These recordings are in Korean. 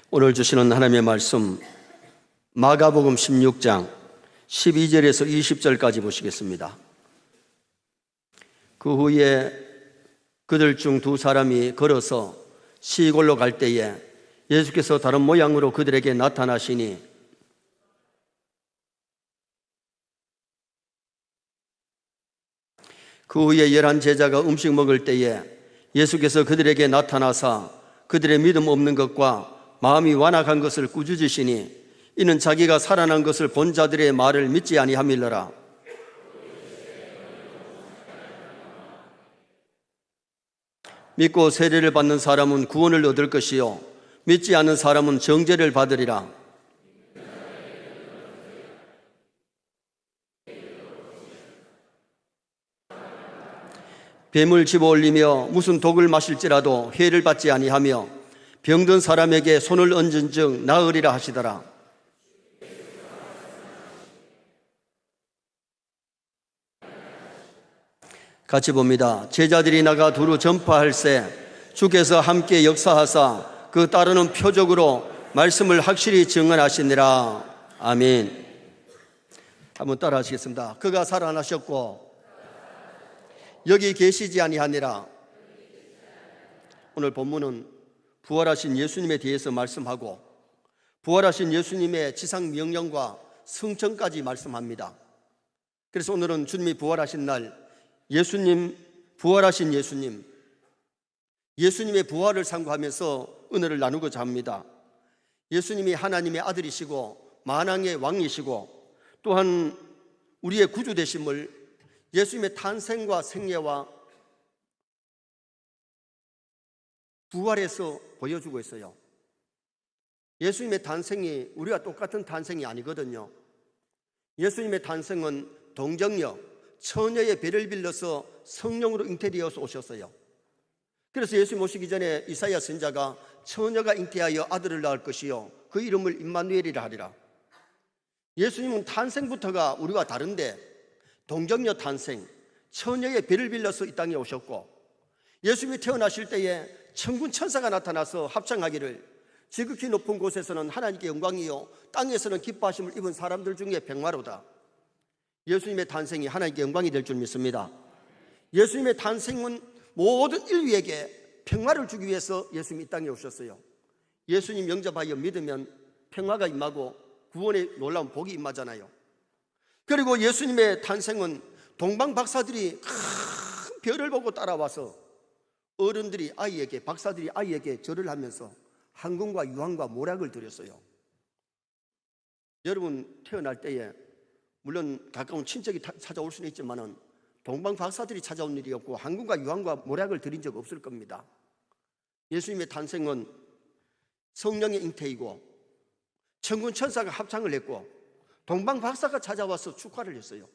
오늘 주시는 하나님의 말씀 마가복음 16장 12절에서 20절까지 보시겠습니다. 그 후에 그들 중 두 사람이 걸어서 시골로 갈 때에 예수께서 다른 모양으로 그들에게 나타나시니 그 후에 11 제자가 음식 먹을 때에 예수께서 그들에게 나타나사 그들의 믿음 없는 것과 마음이 완악한 것을 꾸짖으시니 이는 자기가 살아난 것을 본 자들의 말을 믿지 아니함일러라. 믿고 세례를 받는 사람은 구원을 얻을 것이요 믿지 않는 사람은 정죄를 받으리라. 뱀을 집어올리며 무슨 독을 마실지라도 해를 받지 아니하며 병든 사람에게 손을 얹은 즉 나으리라 하시더라. 같이 봅니다. 제자들이 나가 두루 전파할세 주께서 함께 역사하사 그 따르는 표적으로 말씀을 확실히 증언하시니라. 아멘. 한번 따라 하시겠습니다. 그가 살아나셨고 여기 계시지 아니하니라. 오늘 본문은 부활하신 예수님에 대해서 말씀하고 부활하신 예수님의 지상 명령과 승천까지 말씀합니다. 그래서 오늘은 주님이 부활하신 날 예수님, 부활하신 예수님의 부활을 상고하면서 은혜를 나누고자 합니다. 예수님이 하나님의 아들이시고 만왕의 왕이시고 또한 우리의 구주 되심을 예수님의 탄생과 생애와 부활에서 보여주고 있어요. 예수님의 탄생이 우리와 똑같은 탄생이 아니거든요. 예수님의 탄생은 동정녀, 처녀의 배를 빌려서 성령으로 잉태되어서 오셨어요. 그래서 예수님 오시기 전에 이사야 선지자가 처녀가 잉태하여 아들을 낳을 것이요 그 이름을 임마누엘이라 하리라. 예수님은 탄생부터가 우리와 다른데 동정녀 탄생, 처녀의 배를 빌려서 이 땅에 오셨고 예수님이 태어나실 때에 천군 천사가 나타나서 합창하기를 지극히 높은 곳에서는 하나님께 영광이요 땅에서는 기뻐하심을 입은 사람들 중에 백마로다. 예수님의 탄생이 하나님께 영광이 될 줄 믿습니다. 예수님의 탄생은 모든 인류에게 평화를 주기 위해서 예수님이 이 땅에 오셨어요. 예수님 영접하여 믿으면 평화가 임하고 구원의 놀라운 복이 임하잖아요. 그리고 예수님의 탄생은 동방 박사들이 큰 별을 보고 따라와서 어른들이 아이에게, 박사들이 아이에게 절을 하면서 한궁과 유황과 모략을 드렸어요. 여러분 태어날 때에 물론 가까운 친척이 찾아올 수는 있지만 동방 박사들이 찾아온 일이었고 한궁과 유황과 모략을 드린 적 없을 겁니다. 예수님의 탄생은 성령의 잉태이고 천군 천사가 합창을 했고 동방 박사가 찾아와서 축하를 했어요.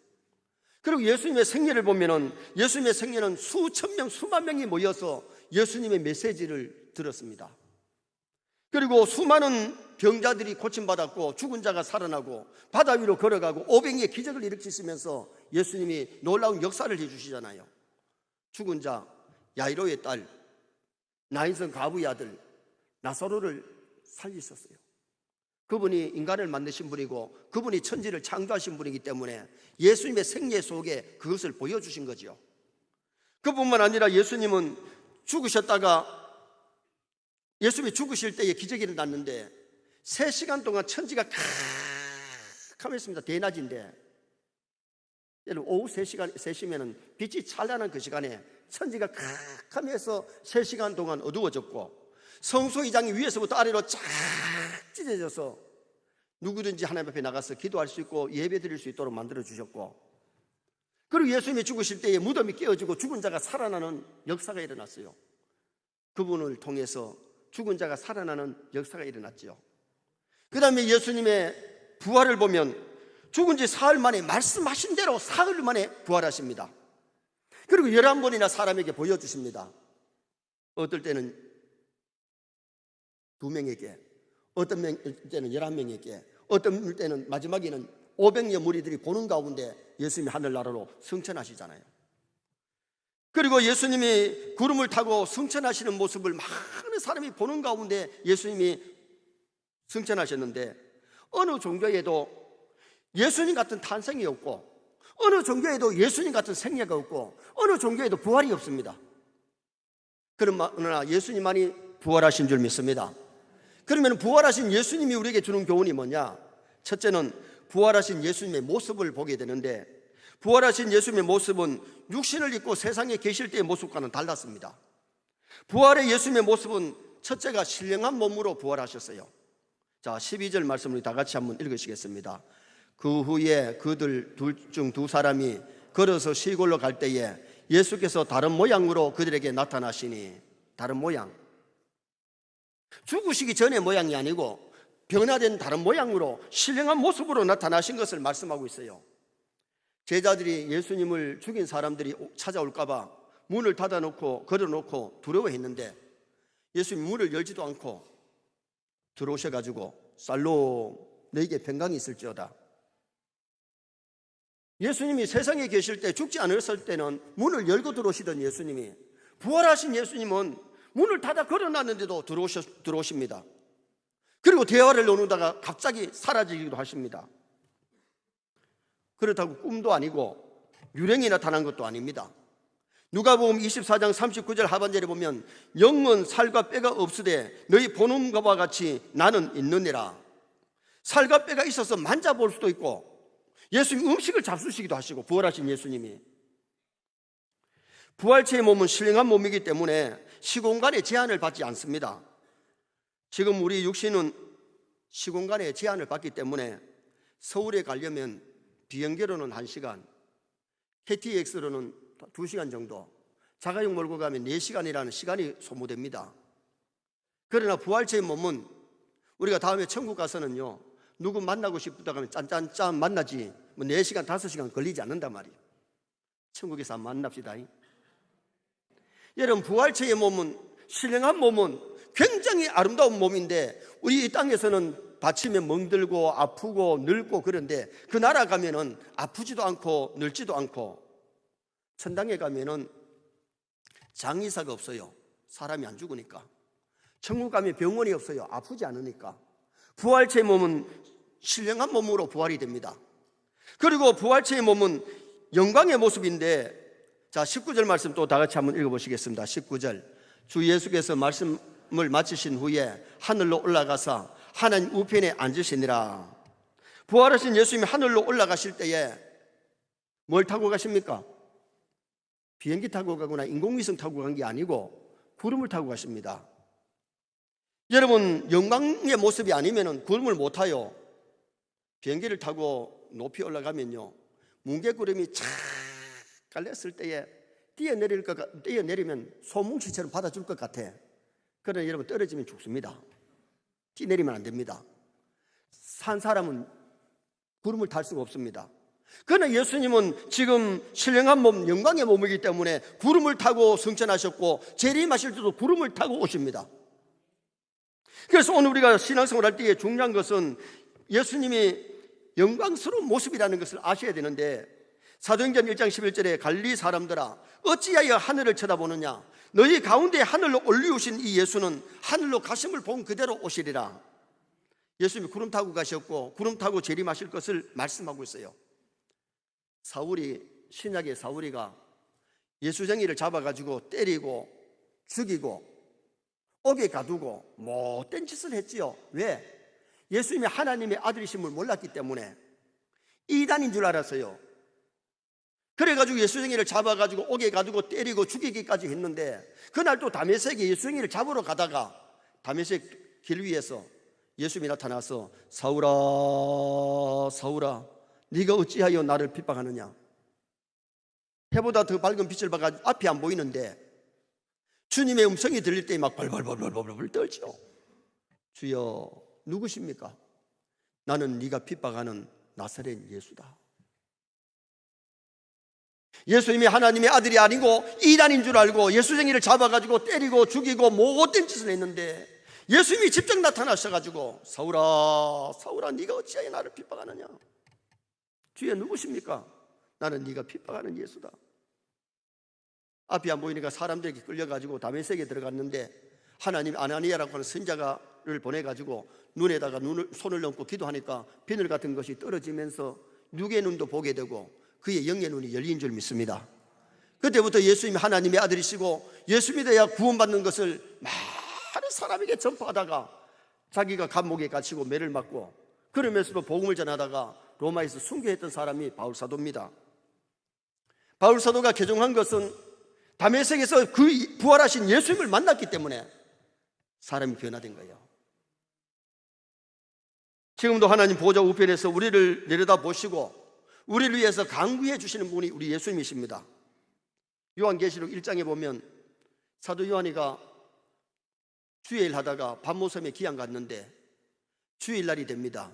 그리고 예수님의 생애를 보면은 예수님의 생애는 수천 명, 수만 명이 모여서 예수님의 메시지를 들었습니다. 그리고 수많은 병자들이 고침받았고 죽은 자가 살아나고 바다 위로 걸어가고 오병이의 기적을 일으키시면서 예수님이 놀라운 역사를 해주시잖아요. 죽은 자 야이로의 딸 나인성 가부의 아들 나사로를 살리셨어요. 그분이 인간을 만드신 분이고 그분이 천지를 창조하신 분이기 때문에 예수님의 생애 속에 그것을 보여주신 거죠. 그뿐만 아니라 예수님은 죽으셨다가 예수님이 죽으실 때에 기적이 일어났는데 3시간 동안 천지가 캄캄했습니다. 대낮인데 여러분 오후 3시면 빛이 찬란한 그 시간에 천지가 캄캄해서 3시간 동안 어두워졌고 성소의장이 위에서부터 아래로 쫙 찢어져서 누구든지 하나님 앞에 나가서 기도할 수 있고 예배 드릴 수 있도록 만들어 주셨고 그리고 예수님이 죽으실 때에 무덤이 깨어지고 죽은 자가 살아나는 역사가 일어났어요. 그분을 통해서 죽은 자가 살아나는 역사가 일어났죠. 그 다음에 예수님의 부활을 보면 죽은 지 사흘 만에 말씀하신 대로 사흘 만에 부활하십니다. 그리고 11번이나 사람에게 보여주십니다. 어떨 때는 2명에게, 어떤 때는 11명에게, 어떤 때는 마지막에는 500여 무리들이 보는 가운데 예수님이 하늘나라로 승천하시잖아요. 그리고 예수님이 구름을 타고 승천하시는 모습을 많은 사람이 보는 가운데 예수님이 승천하셨는데 어느 종교에도 예수님 같은 탄생이 없고 어느 종교에도 예수님 같은 생애가 없고 어느 종교에도 부활이 없습니다. 그러나 예수님만이 부활하신 줄 믿습니다. 그러면 부활하신 예수님이 우리에게 주는 교훈이 뭐냐? 첫째는 부활하신 예수님의 모습을 보게 되는데, 부활하신 예수님의 모습은 육신을 입고 세상에 계실 때의 모습과는 달랐습니다. 부활의 예수님의 모습은 첫째가 신령한 몸으로 부활하셨어요. 자, 12절 말씀을 다 같이 한번 읽으시겠습니다. 그 후에 그들 둘 중 두 사람이 걸어서 시골로 갈 때에 예수께서 다른 모양으로 그들에게 나타나시니, 다른 모양, 죽으시기 전의 모양이 아니고 변화된 다른 모양으로 신령한 모습으로 나타나신 것을 말씀하고 있어요. 제자들이 예수님을 죽인 사람들이 찾아올까 봐 문을 닫아놓고 걸어놓고 두려워했는데 예수님이 문을 열지도 않고 들어오셔가지고 살롬 너에게 평강이 있을지어다. 예수님이 세상에 계실 때, 죽지 않았을 때는 문을 열고 들어오시던 예수님이, 부활하신 예수님은 문을 닫아 걸어놨는데도 들어오십니다. 그리고 대화를 나누다가 갑자기 사라지기도 하십니다. 그렇다고 꿈도 아니고 유령이 나타난 것도 아닙니다. 누가복음 24장 39절 하반절에 보면 영은 살과 뼈가 없으되 너희 보는 것과 같이 나는 있느니라. 살과 뼈가 있어서 만져볼 수도 있고 예수님 음식을 잡수시기도 하시고, 부활하신 예수님이 부활체의 몸은 신령한 몸이기 때문에 시공간의 제한을 받지 않습니다. 지금 우리 육신은 시공간의 제한을 받기 때문에 서울에 가려면 비행기로는 1시간, KTX로는 2시간 정도, 자가용 몰고 가면 4시간이라는 시간이 소모됩니다. 그러나 부활체의 몸은 우리가 다음에 천국 가서는요, 누구 만나고 싶다 하면 짠짠짠 만나지 뭐 4시간 5시간 걸리지 않는단 말이에요. 천국에서 한번 만납시다. 여러분, 부활체의 몸은, 신령한 몸은 굉장히 아름다운 몸인데 우리 이 땅에서는 다치면 멍들고 아프고 늙고 그런데 그 나라 가면은 아프지도 않고 늙지도 않고, 천당에 가면은 장의사가 없어요. 사람이 안 죽으니까. 천국 가면 병원이 없어요. 아프지 않으니까. 부활체의 몸은 신령한 몸으로 부활이 됩니다. 그리고 부활체의 몸은 영광의 모습인데, 자, 19절 말씀 또 다 같이 한번 읽어보시겠습니다. 19절, 주 예수께서 말씀을 마치신 후에 하늘로 올라가사 하나님 우편에 앉으시니라. 부활하신 예수님이 하늘로 올라가실 때에 뭘 타고 가십니까? 비행기 타고 가거나 인공위성 타고 간 게 아니고 구름을 타고 가십니다. 여러분, 영광의 모습이 아니면 구름을 못 타요. 비행기를 타고 높이 올라가면요, 뭉게구름이 착 깔렸을 때에 뛰어내리면 소뭉치처럼 받아줄 것 같아. 그러나 여러분, 떨어지면 죽습니다. 뛰내리면 안 됩니다. 산 사람은 구름을 탈 수가 없습니다. 그러나 예수님은 지금 신령한 몸, 영광의 몸이기 때문에 구름을 타고 승천하셨고 재림하실 때도 구름을 타고 오십니다. 그래서 오늘 우리가 신앙생활 할 때에 중요한 것은 예수님이 영광스러운 모습이라는 것을 아셔야 되는데, 사도행전 1장 11절에 갈릴리 사람들아 어찌하여 하늘을 쳐다보느냐, 너희 가운데 하늘로 올리우신 이 예수는 하늘로 가심을 본 그대로 오시리라. 예수님이 구름 타고 가셨고 구름 타고 재림하실 것을 말씀하고 있어요. 사울이, 신약의 사울이가 예수쟁이를 잡아가지고 때리고 죽이고 옥에 가두고 못된 짓을 했지요. 왜? 예수님이 하나님의 아들이심을 몰랐기 때문에, 이단인 줄 알았어요. 그래가지고 예수쟁이를 잡아가지고 옥에 가두고 때리고 죽이기까지 했는데, 그날 또 다메섹에 예수쟁이를 잡으러 가다가 다메섹 길 위에서 예수님이 나타나서 사울아 사울아 네가 어찌하여 나를 핍박하느냐. 해보다 더 밝은 빛을 봐가지고 앞이 안 보이는데 주님의 음성이 들릴 때 막 벌벌벌벌벌 떨죠. 주여 누구십니까? 나는 네가 핍박하는 나사렛 예수다. 예수님이 하나님의 아들이 아니고 이단인 줄 알고 예수쟁이를 잡아가지고 때리고 죽이고 못된 짓을 했는데 예수님이 직접 나타나셔가지고 사울아 사울아 네가 어찌하여 나를 핍박하느냐. 주여 누구십니까? 나는 네가 핍박하는 예수다. 앞이 안 보이니까 사람들에게 끌려가지고 다메섹에 들어갔는데 하나님 아나니아라고 하는 선자가 사람을 보내가지고 눈에다가 손을 얹고 기도하니까 비늘 같은 것이 떨어지면서 육의 눈도 보게 되고 그의 영의 눈이 열린 줄 믿습니다. 그때부터 예수님이 하나님의 아들이시고 예수 믿어야 구원받는 것을 많은 사람에게 전파하다가 자기가 감옥에 갇히고 매를 맞고 그러면서도 복음을 전하다가 로마에서 순교했던 사람이 바울 사도입니다. 바울 사도가 개종한 것은 다메섹에서 그 부활하신 예수님을 만났기 때문에 사람이 변화된 거예요. 지금도 하나님 보좌 우편에서 우리를 내려다보시고 우리를 위해서 강구해 주시는 분이 우리 예수님이십니다. 요한계시록 1장에 보면 사도 요한이가 주일 하다가 밤모섬에 기양 갔는데 주일날이 됩니다.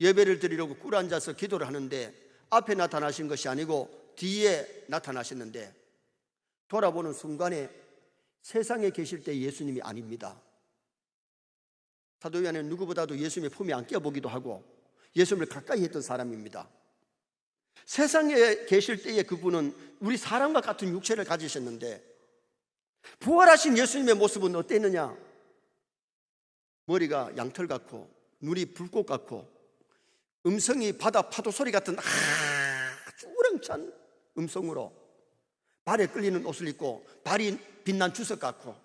예배를 드리려고 꿇어 앉아서 기도를 하는데 앞에 나타나신 것이 아니고 뒤에 나타나셨는데 돌아보는 순간에 세상에 계실 때 예수님이 아닙니다. 사도 요한은 누구보다도 예수님의 품에 안겨보기도 하고 예수님을 가까이 했던 사람입니다. 세상에 계실 때의 그분은 우리 사람과 같은 육체를 가지셨는데 부활하신 예수님의 모습은 어땠느냐? 머리가 양털 같고 눈이 불꽃 같고 음성이 바다 파도 소리 같은 아주 우렁찬 음성으로 발에 끌리는 옷을 입고 발이 빛난 주석 같고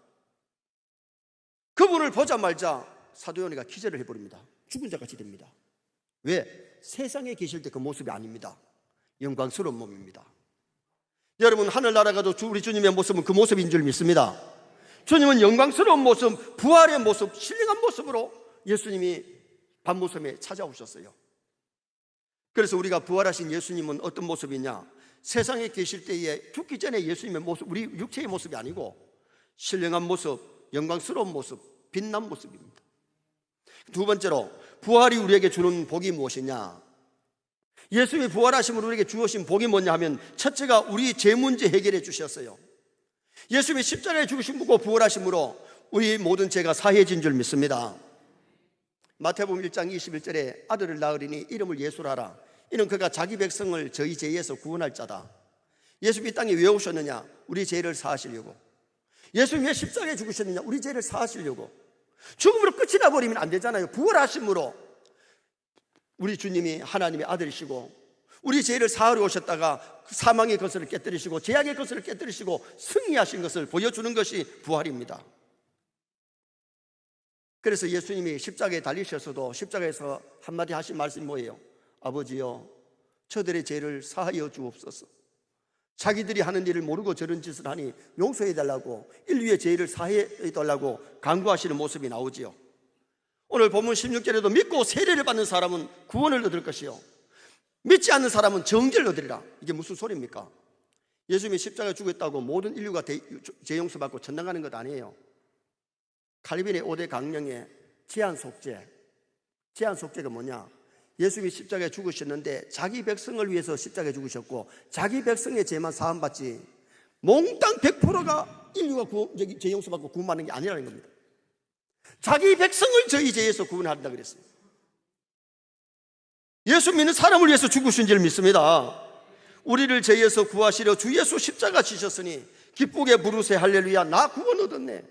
그분을 보자마자 사도 요한이가 기절을 해버립니다. 죽은 자같이 됩니다. 왜? 세상에 계실 때 그 모습이 아닙니다. 영광스러운 몸입니다. 여러분 하늘나라 가도 우리 주님의 모습은 그 모습인 줄 믿습니다. 주님은 영광스러운 모습, 부활의 모습, 신령한 모습으로 예수님이 밤모섬에 찾아오셨어요. 그래서 우리가 부활하신 예수님은 어떤 모습이냐? 세상에 계실 때에 죽기 전에 예수님의 모습, 우리 육체의 모습이 아니고 신령한 모습, 영광스러운 모습, 빛난 모습입니다. 두 번째로 부활이 우리에게 주는 복이 무엇이냐? 예수님이 부활하심으로 우리에게 주신 복이 뭐냐 하면 첫째가 우리 죄 문제 해결해 주셨어요. 예수님이 십자가에 죽으심으로 부활하심으로 우리 모든 죄가 사해진 줄 믿습니다. 마태복음 1장 21절에 아들을 낳으리니 이름을 예수라 하라. 이는 그가 자기 백성을 저희 죄에서 구원할 자다. 예수님이 땅에 왜 오셨느냐? 우리 죄를 사하시려고. 예수님이 왜 십자가에 죽으셨느냐? 우리 죄를 사하시려고. 죽음으로 끝이 나버리면 안 되잖아요. 부활하심으로 우리 주님이 하나님의 아들이시고 우리 죄를 사하러 오셨다가 사망의 것을 깨뜨리시고 죄악의 것을 깨뜨리시고 승리하신 것을 보여주는 것이 부활입니다. 그래서 예수님이 십자가에 달리셔서도 십자가에서 한마디 하신 말씀이 뭐예요? 아버지여 저들의 죄를 사하여 주옵소서. 자기들이 하는 일을 모르고 저런 짓을 하니 용서해 달라고 인류의 죄를 사해 달라고 간구하시는 모습이 나오지요. 오늘 본문 16절에도 믿고 세례를 받는 사람은 구원을 얻을 것이요 믿지 않는 사람은 정죄를 얻으리라. 이게 무슨 소리입니까? 예수님이 십자가에 죽었다고 모든 인류가 죄 용서받고 천당 가는 것 아니에요. 칼빈의 5대 강령의 제한 속죄. 제한 속죄가 뭐냐? 예수님이 십자가에 죽으셨는데 자기 백성을 위해서 십자가에 죽으셨고 자기 백성의 죄만 사함받지 몽땅 100%가 인류가 죄 용서받고 구원받는 게 아니라는 겁니다. 자기 백성을 저희 죄에서 구원한다 그랬어요. 예수 믿는 사람을 위해서 죽으신 줄 믿습니다. 우리를 죄에서 구하시려 주 예수 십자가 지셨으니 기쁘게 부르세 할렐루야 나 구원 얻었네.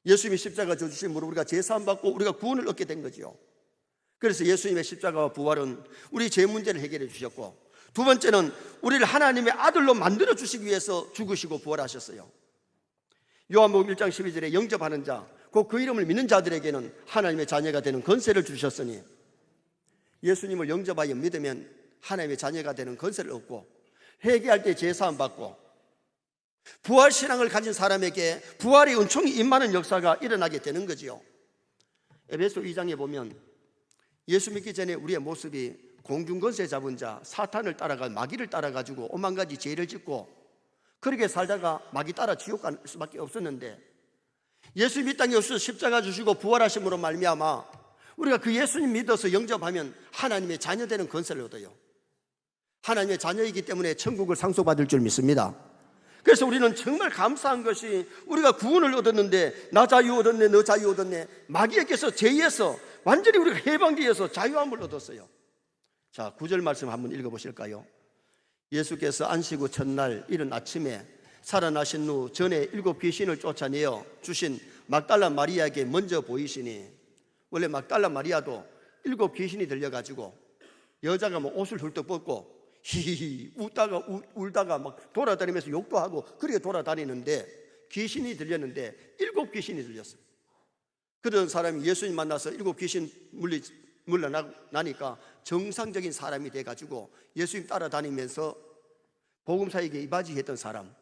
예수님이 십자가 져주심으로 우리가 죄 사함 받고 우리가 구원을 얻게 된 거죠. 그래서 예수님의 십자가와 부활은 우리 죄 문제를 해결해 주셨고 두 번째는 우리를 하나님의 아들로 만들어 주시기 위해서 죽으시고 부활하셨어요. 요한복음 1장 12절에 영접하는 자 곧 그 이름을 믿는 자들에게는 하나님의 자녀가 되는 권세를 주셨으니 예수님을 영접하여 믿으면 하나님의 자녀가 되는 권세를 얻고 회개할 때 제사함 받고 부활신앙을 가진 사람에게 부활의 은총이 임하는 역사가 일어나게 되는 거지요. 에베소 2장에 보면 예수 믿기 전에 우리의 모습이 공중권세 잡은 자 사탄을 따라가 마귀를 따라가지고 오만 가지 죄를 짓고 그렇게 살다가 마귀 따라 지옥 갈 수밖에 없었는데 예수님 이 땅에 오셔서 십자가 주시고 부활하심으로 말미암아 우리가 그 예수님 믿어서 영접하면 하나님의 자녀 되는 권세를 얻어요. 하나님의 자녀이기 때문에 천국을 상속받을 줄 믿습니다. 그래서 우리는 정말 감사한 것이 우리가 구원을 얻었는데 나 자유 얻었네 너 자유 얻었네 마귀에게서 죄에서 완전히 우리가 해방되어서 자유함을 얻었어요. 자 9절 말씀 한번 읽어보실까요? 예수께서 안식 후 첫날 이른 아침에 살아나신 후 전에 7 귀신을 쫓아내어 주신 막달라 마리아에게 먼저 보이시니, 원래 막달라 마리아도 7 귀신이 들려가지고 여자가 뭐 옷을 훌떡 벗고 히히히 울다가 막 돌아다니면서 욕도 하고 그렇게 돌아다니는데 귀신이 들렸는데 7 귀신이 들렸어요. 그런 사람이 예수님 만나서 7 귀신 물러나니까 정상적인 사람이 돼가지고 예수님 따라다니면서 복음사에게 이바지했던 사람,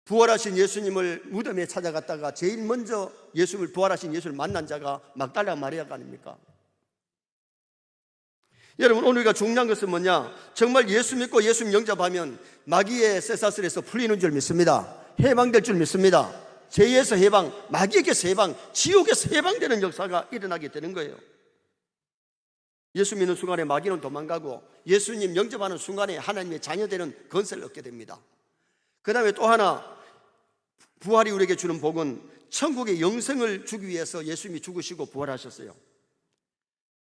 부활하신 예수님을 무덤에 찾아갔다가 제일 먼저 부활하신 예수를 만난 자가 막달라 마리아가 아닙니까? 여러분, 오늘 우리가 중요한 것은 뭐냐? 정말 예수 믿고 예수님 영접하면 마귀의 쇠사슬에서 풀리는 줄 믿습니다. 해방될 줄 믿습니다. 죄에서 해방, 마귀에게서 해방, 지옥에서 해방되는 역사가 일어나게 되는 거예요. 예수 믿는 순간에 마귀는 도망가고 예수님 영접하는 순간에 하나님의 자녀되는 건세를 얻게 됩니다. 그 다음에 또 하나, 부활이 우리에게 주는 복은 천국의 영생을 주기 위해서 예수님이 죽으시고 부활하셨어요.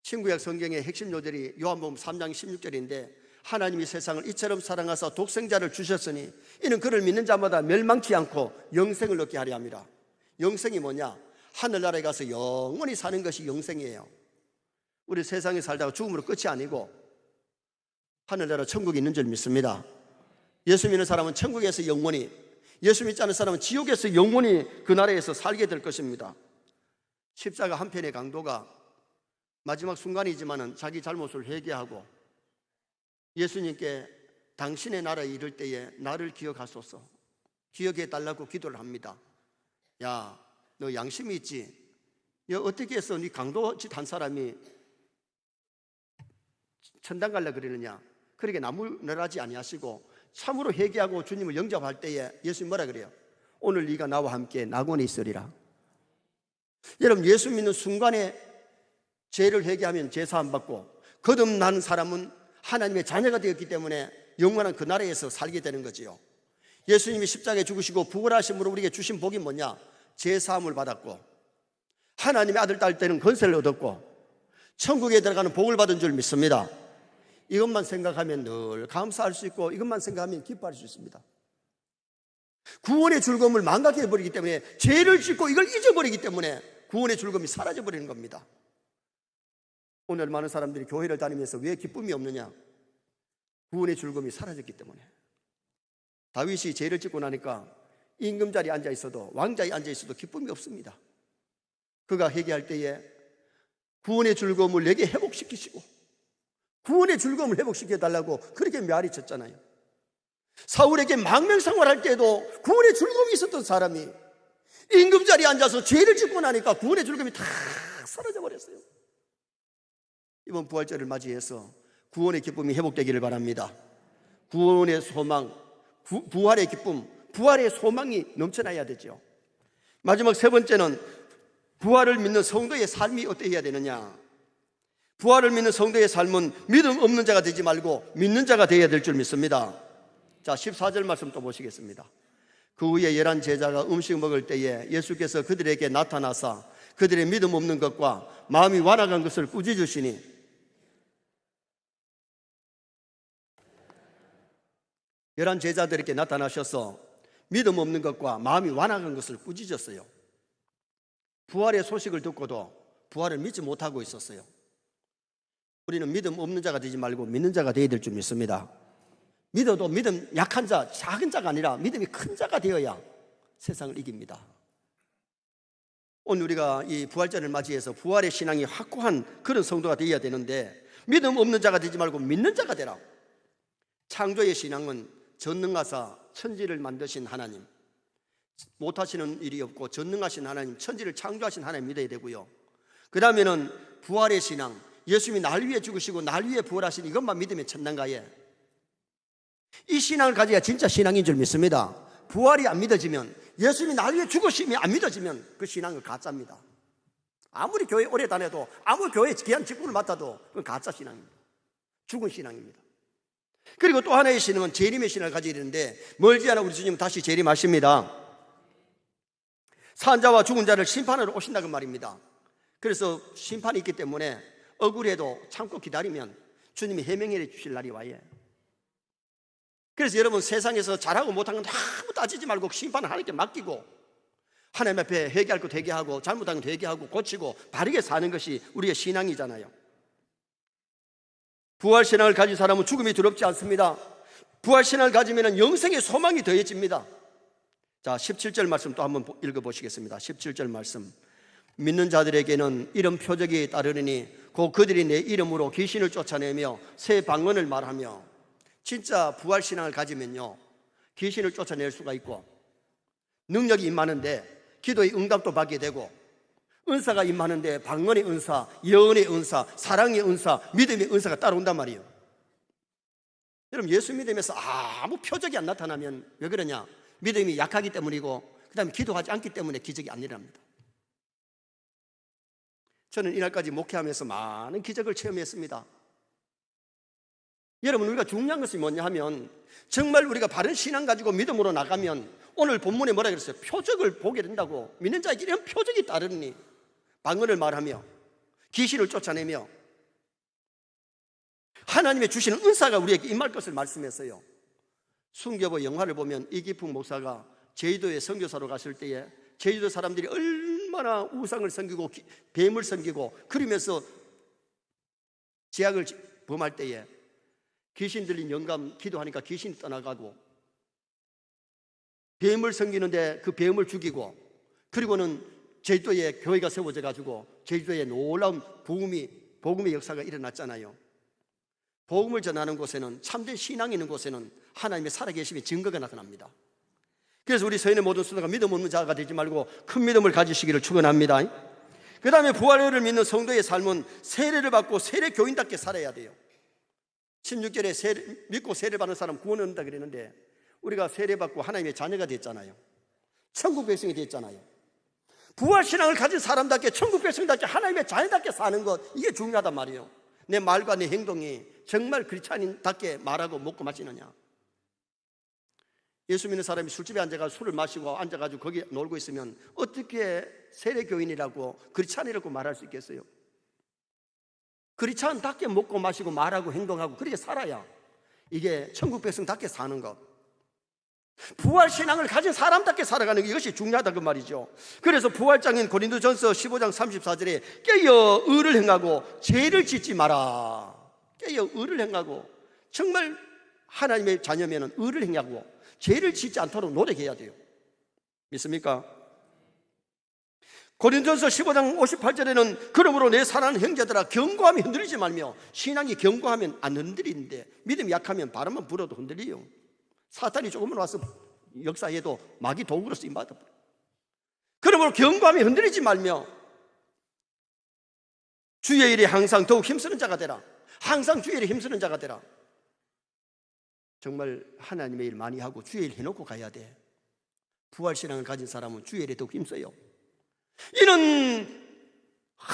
신구약 성경의 핵심 요절이 요한복음 3장 16절인데, 하나님이 세상을 이처럼 사랑하사 독생자를 주셨으니 이는 그를 믿는 자마다 멸망치 않고 영생을 얻게 하려 함이라. 영생이 뭐냐? 하늘나라에 가서 영원히 사는 것이 영생이에요. 우리 세상에 살다가 죽음으로 끝이 아니고 하늘나라 천국이 있는 줄 믿습니다. 예수 믿는 사람은 천국에서 영원히, 예수 믿지 않는 사람은 지옥에서 영원히 그 나라에서 살게 될 것입니다. 십자가 한 편의 강도가 마지막 순간이지만은 자기 잘못을 회개하고 예수님께 당신의 나라에 이를 때에 나를 기억하소서, 기억해 달라고 기도를 합니다. 야, 너 양심이 있지? 야, 어떻게 해서 네 강도짓 한 사람이 천당 갈라 그러느냐? 그렇게 나무늘하지 아니하시고 참으로 회개하고 주님을 영접할 때에 예수님 뭐라 그래요? 오늘 네가 나와 함께 낙원에 있으리라. 여러분, 예수 믿는 순간에 죄를 회개하면 죄 사함 받고 거듭난 사람은 하나님의 자녀가 되었기 때문에 영원한 그 나라에서 살게 되는 거지요. 예수님이 십자가에 죽으시고 부활하심으로 우리에게 주신 복이 뭐냐? 죄 사함을 받았고 하나님의 아들 딸 되는 권세를 얻었고 천국에 들어가는 복을 받은 줄 믿습니다. 이것만 생각하면 늘 감사할 수 있고 이것만 생각하면 기뻐할 수 있습니다. 구원의 즐거움을 망각해버리기 때문에, 죄를 짓고 이걸 잊어버리기 때문에 구원의 즐거움이 사라져버리는 겁니다. 오늘 많은 사람들이 교회를 다니면서 왜 기쁨이 없느냐? 구원의 즐거움이 사라졌기 때문에. 다윗이 죄를 짓고 나니까 임금 자리에 앉아 있어도, 왕자에 앉아 있어도 기쁨이 없습니다. 그가 회개할 때에 구원의 즐거움을 내게 회복시키시고 구원의 즐거움을 회복시켜 달라고 그렇게 메아리 쳤잖아요. 사울에게 망명생활할 때도 구원의 즐거움이 있었던 사람이 임금 자리에 앉아서 죄를 짓고 나니까 구원의 즐거움이 다 사라져 버렸어요. 이번 부활절을 맞이해서 구원의 기쁨이 회복되기를 바랍니다. 구원의 소망, 부활의 기쁨, 부활의 소망이 넘쳐나야 되죠. 마지막 세 번째는 부활을 믿는 성도의 삶이 어떠해야 되느냐? 부활을 믿는 성도의 삶은 믿음 없는 자가 되지 말고 믿는 자가 되어야 될 줄 믿습니다. 자, 14절 말씀 또 보시겠습니다. 그 후에 11 제자가 음식 먹을 때에 예수께서 그들에게 나타나사 그들의 믿음 없는 것과 마음이 완악한 것을 꾸짖으시니, 11 제자들에게 나타나셔서 믿음 없는 것과 마음이 완악한 것을 꾸짖었어요. 부활의 소식을 듣고도 부활을 믿지 못하고 있었어요. 우리는 믿음 없는 자가 되지 말고 믿는 자가 되어야 될 줄 믿습니다. 믿어도 믿음 약한 자, 작은 자가 아니라 믿음이 큰 자가 되어야 세상을 이깁니다. 오늘 우리가 이 부활절을 맞이해서 부활의 신앙이 확고한 그런 성도가 되어야 되는데, 믿음 없는 자가 되지 말고 믿는 자가 되라. 창조의 신앙은 전능하사 천지를 만드신 하나님, 못하시는 일이 없고 전능하신 하나님, 천지를 창조하신 하나님 믿어야 되고요. 그 다음에는 부활의 신앙, 예수님이 날 위해 죽으시고 날 위해 부활하신 이것만 믿으면 천당가에, 이 신앙을 가져야 진짜 신앙인 줄 믿습니다. 부활이 안 믿어지면, 예수님이 날 위해 죽으심이 안 믿어지면 그 신앙은 가짜입니다. 아무리 교회 오래 다녀도, 아무리 교회에 귀한 직분을 맡아도 그건 가짜 신앙입니다. 죽은 신앙입니다. 그리고 또 하나의 신앙은 재림의 신앙을 가지게 되는데, 멀지 않아 우리 주님은 다시 재림하십니다. 산자와 죽은 자를 심판하러 오신다는 말입니다. 그래서 심판이 있기 때문에 억울해도 참고 기다리면 주님이 해명해 주실 날이 와요. 그래서 여러분, 세상에서 잘하고 못한 건 아무 따지지 말고 심판을 하나님께 맡기고 하나님 앞에 회개할 것 회개하고 잘못한 것 회개하고 고치고 바르게 사는 것이 우리의 신앙이잖아요. 부활신앙을 가진 사람은 죽음이 두렵지 않습니다. 부활신앙을 가지면 영생의 소망이 더해집니다. 자, 17절 말씀 또 한번 읽어보시겠습니다. 17절 말씀. 믿는 자들에게는 이런 표적이 따르니 곧 그들이 내 이름으로 귀신을 쫓아내며 새 방언을 말하며. 진짜 부활신앙을 가지면요, 귀신을 쫓아낼 수가 있고 능력이 임하는데 기도의 응답도 받게 되고, 은사가 임하는데 방언의 은사, 예언의 은사, 사랑의 은사, 믿음의 은사가 따라온단 말이에요. 여러분, 예수 믿으면서 아무 표적이 안 나타나면 왜 그러냐? 믿음이 약하기 때문이고, 그 다음에 기도하지 않기 때문에 기적이 안 일어납니다. 저는 이날까지 목회하면서 많은 기적을 체험했습니다. 여러분, 우리가 중요한 것이 뭐냐 하면, 정말 우리가 바른 신앙 가지고 믿음으로 나가면, 오늘 본문에 뭐라 그랬어요? 표적을 보게 된다고. 믿는 자에게 이런 표적이 따르니 방언을 말하며 귀신을 쫓아내며 하나님의 주시는 은사가 우리에게 임할 것을 말씀했어요. 순교부 영화를 보면 이기풍 목사가 제주도에 선교사로 갔을 때에 제주도 사람들이 얼마나 우상을 섬기고 뱀을 섬기고 그러면서 죄악을 범할 때에 귀신 들린 영감 기도하니까 귀신이 떠나가고, 뱀을 섬기는데 그 뱀을 죽이고, 그리고는 제주도에 교회가 세워져 가지고 제주도에 놀라운 복음의 역사가 일어났잖아요. 복음을 전하는 곳에는, 참된 신앙이 있는 곳에는 하나님의 살아계심의 증거가 나타납니다. 그래서 우리 서인의 모든 성도가 믿음 없는 자가 되지 말고 큰 믿음을 가지시기를 축원합니다. 그 다음에 부활을 믿는 성도의 삶은 세례를 받고 세례 교인답게 살아야 돼요. 16절에 믿고 세례 받는 사람 구원을 얻는다 그랬는데, 우리가 세례받고 하나님의 자녀가 됐잖아요. 천국 백성이 됐잖아요. 부활신앙을 가진 사람답게, 천국 백성답게, 하나님의 자녀답게 사는 것, 이게 중요하단 말이에요. 내 말과 내 행동이 정말 그리스도인답게 말하고 먹고 마시느냐. 예수 믿는 사람이 술집에 앉아가지고 술을 마시고 앉아가지고 거기 놀고 있으면 어떻게 세례교인이라고 그리스도인이라고 말할 수 있겠어요? 그리스도인답게 먹고 마시고 말하고 행동하고 그렇게 살아야 이게 천국 백성답게 사는 것, 부활신앙을 가진 사람답게 살아가는 게, 이것이 중요하다 그 말이죠. 그래서 부활장인 고린도전서 15장 34절에 깨어 의를 행하고 죄를 짓지 마라. 깨어 의를 행하고, 정말 하나님의 자녀면 의를 행하고 죄를 짓지 않도록 노력해야 돼요. 믿습니까? 고린도전서 15장 58절에는 그러므로 내 사랑하는 형제들아 견고함이 흔들리지 말며, 신앙이 견고하면 안 흔들리는데 믿음이 약하면 바람만 불어도 흔들려요. 사탄이 조금만 와서 역사해도 마귀 도구로 쓰임받아. 그러므로 견고함이 흔들리지 말며 주의 일에 항상 더욱 힘쓰는 자가 되라. 항상 주의 일에 힘쓰는 자가 되라. 정말 하나님의 일 많이 하고 주의 일 해놓고 가야 돼. 부활신앙을 가진 사람은 주의 일에 더욱 힘써요. 이는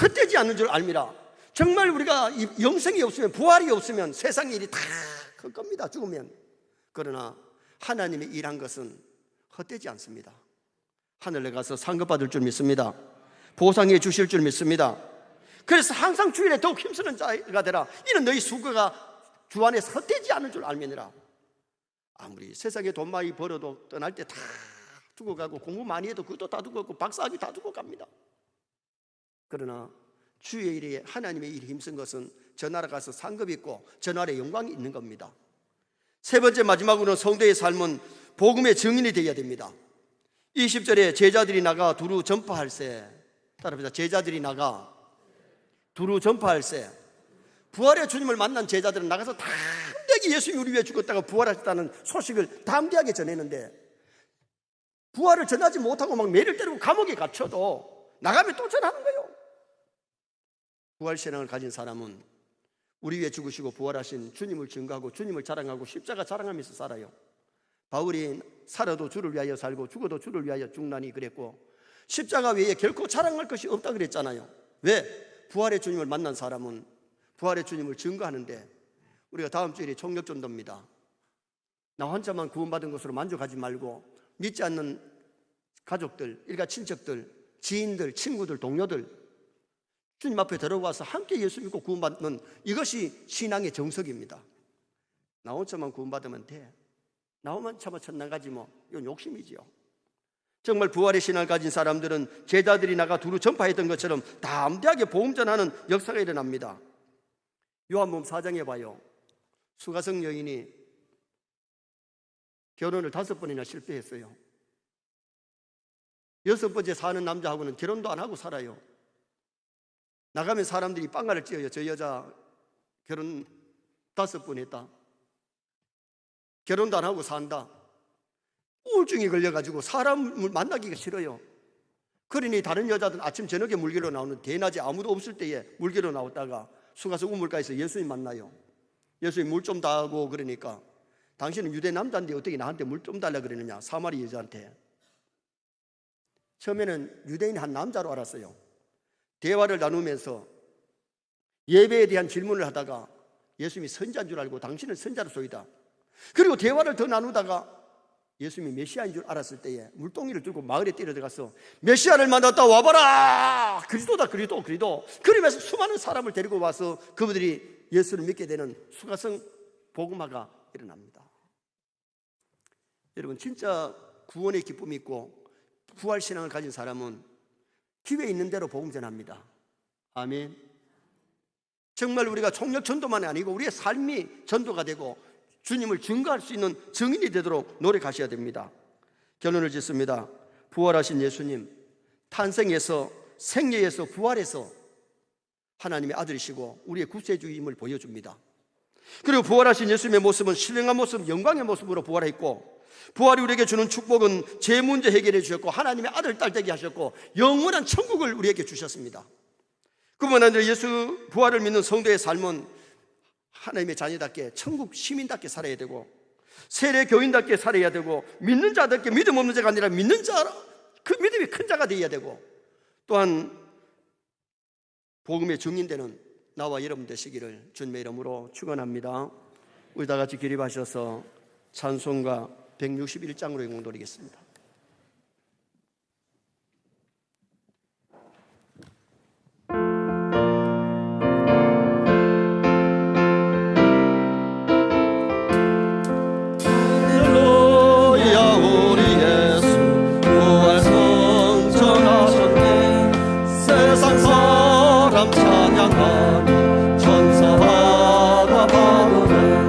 헛되지 않는 줄 알미라. 정말 우리가 영생이 없으면, 부활이 없으면 세상의 일이 다 클 겁니다, 죽으면. 그러나 하나님의 일한 것은 헛되지 않습니다. 하늘에 가서 상급받을 줄 믿습니다. 보상해 주실 줄 믿습니다. 그래서 항상 주일에 더욱 힘쓰는 자가 되라. 이는 너희 수고가 주 안에서 헛되지 않을 줄 알면이라. 아무리 세상에 돈 많이 벌어도 떠날 때 다 두고 가고, 공부 많이 해도 그것도 다 두고 가고, 박사학위 다 두고 갑니다. 그러나 주의 일에, 하나님의 일에 힘쓴 것은 저 나라 가서 상급이 있고 저 나라에 영광이 있는 겁니다. 세 번째, 마지막으로는 성도의 삶은 복음의 증인이 되어야 됩니다. 20절에 제자들이 나가 두루 전파할세. 따라합니다. 제자들이 나가 두루 전파할세. 부활의 주님을 만난 제자들은 나가서 담대하게 예수님이 우리 위해 죽었다가 부활하셨다는 소식을 담대하게 전했는데, 부활을 전하지 못하고 막 매를 때리고 감옥에 갇혀도 나가면 또 전하는 거예요. 부활신앙을 가진 사람은 우리 위해 죽으시고 부활하신 주님을 증거하고 주님을 자랑하고 십자가 자랑하면서 살아요. 바울이 살아도 주를 위하여 살고 죽어도 주를 위하여 죽나니 그랬고, 십자가 외에 결코 자랑할 것이 없다 그랬잖아요. 왜? 부활의 주님을 만난 사람은 부활의 주님을 증거하는데, 우리가 다음 주일에 총력전도입니다. 나 혼자만 구원받은 것으로 만족하지 말고 믿지 않는 가족들, 일가 친척들, 지인들, 친구들, 동료들 주님 앞에 들어와서 함께 예수 믿고 구원받는, 이것이 신앙의 정석입니다. 나 혼자만 구원받으면 돼, 나 혼자만 천당 가지 뭐, 이건 욕심이지요. 정말 부활의 신앙을 가진 사람들은 제자들이 나가 두루 전파했던 것처럼 담대하게 복음 전하는 역사가 일어납니다. 요한복음 4장에 봐요. 수가성 여인이 결혼을 5번이나 실패했어요. 6번째 사는 남자하고는 결혼도 안 하고 살아요. 나가면 사람들이 빵가를 찧어요. 저 여자 결혼 5번 했다. 결혼도 안 하고 산다. 우울증이 걸려가지고 사람을 만나기가 싫어요. 그러니 다른 여자들은 아침 저녁에 물개로 나오는 대낮에 아무도 없을 때에 물개로 나왔다가 수가성 우물가에서 예수님 만나요. 예수님 물 좀 달라고 그러니까 당신은 유대 남자인데 어떻게 나한테 물 좀 달라 그러느냐, 사마리 여자한테. 처음에는 유대인 한 남자로 알았어요. 대화를 나누면서 예배에 대한 질문을 하다가 예수님이 선자인 줄 알고 당신은 선자로소이다. 그리고 대화를 더 나누다가 예수님이 메시아인 줄 알았을 때에 물동이를 들고 마을에 뛰어들어가서 메시아를 만났다, 와봐라, 그리스도다, 그리스도. 그러면서 수많은 사람을 데리고 와서 그분들이 예수를 믿게 되는 수가성 복음화가 일어납니다. 여러분, 진짜 구원의 기쁨이 있고 부활신앙을 가진 사람은 기회 있는 대로 복음 전합니다. 아멘. 정말 우리가 총력 전도만이 아니고 우리의 삶이 전도가 되고 주님을 증거할 수 있는 증인이 되도록 노력하셔야 됩니다. 결론을 짓습니다. 부활하신 예수님, 탄생에서 생애에서 부활해서 하나님의 아들이시고 우리의 구세주임을 보여줍니다. 그리고 부활하신 예수님의 모습은 신령한 모습, 영광의 모습으로 부활했고, 부활이 우리에게 주는 축복은 제 문제 해결해 주셨고 하나님의 아들, 딸 되게 하셨고 영원한 천국을 우리에게 주셨습니다. 그뿐 아니라 예수 부활을 믿는 성도의 삶은 하나님의 자녀답게 천국 시민답게 살아야 되고 세례 교인답게 살아야 되고 믿는 자답게 믿음 없는 자가 아니라 믿는 자, 그 믿음이 큰 자가 되어야 되고, 또한 복음의 증인되는 나와 여러분 되시기를 주님의 이름으로 축원합니다. 우리 다 같이 기립하셔서 찬송가 161장으로 영광 돌리겠습니다. 할렐루야, 우리 예수 부활 성전하셨네. 세상 사람 찬양하니 천사가 바보네.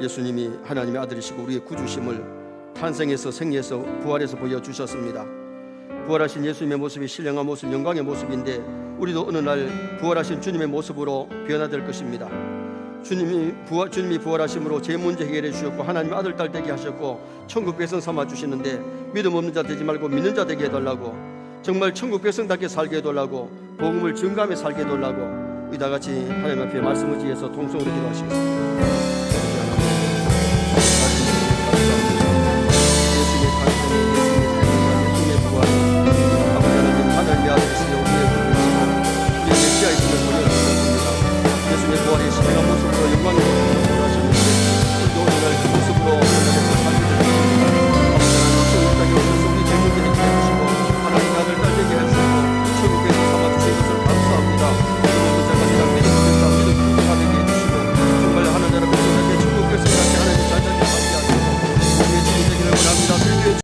예수님이 하나님의 아들이시고 우리의 구주심을 탄생에서 생애에서 부활해서 보여주셨습니다. 부활하신 예수님의 모습이 신령한 모습, 영광의 모습인데 우리도 어느 날 부활하신 주님의 모습으로 변화될 것입니다. 주님이 부활하심으로 제 문제 해결해 주셨고 하나님의 아들, 딸 되게 하셨고 천국 백성 삼아 주시는데 믿음 없는 자 되지 말고 믿는 자 되게 해달라고, 정말 천국 백성답게 살게 해달라고, 복음을 증거하며 살게 해달라고, 우리 다 같이 하나님 앞에 말씀을 지어서 통성으로 기도하시겠습니다.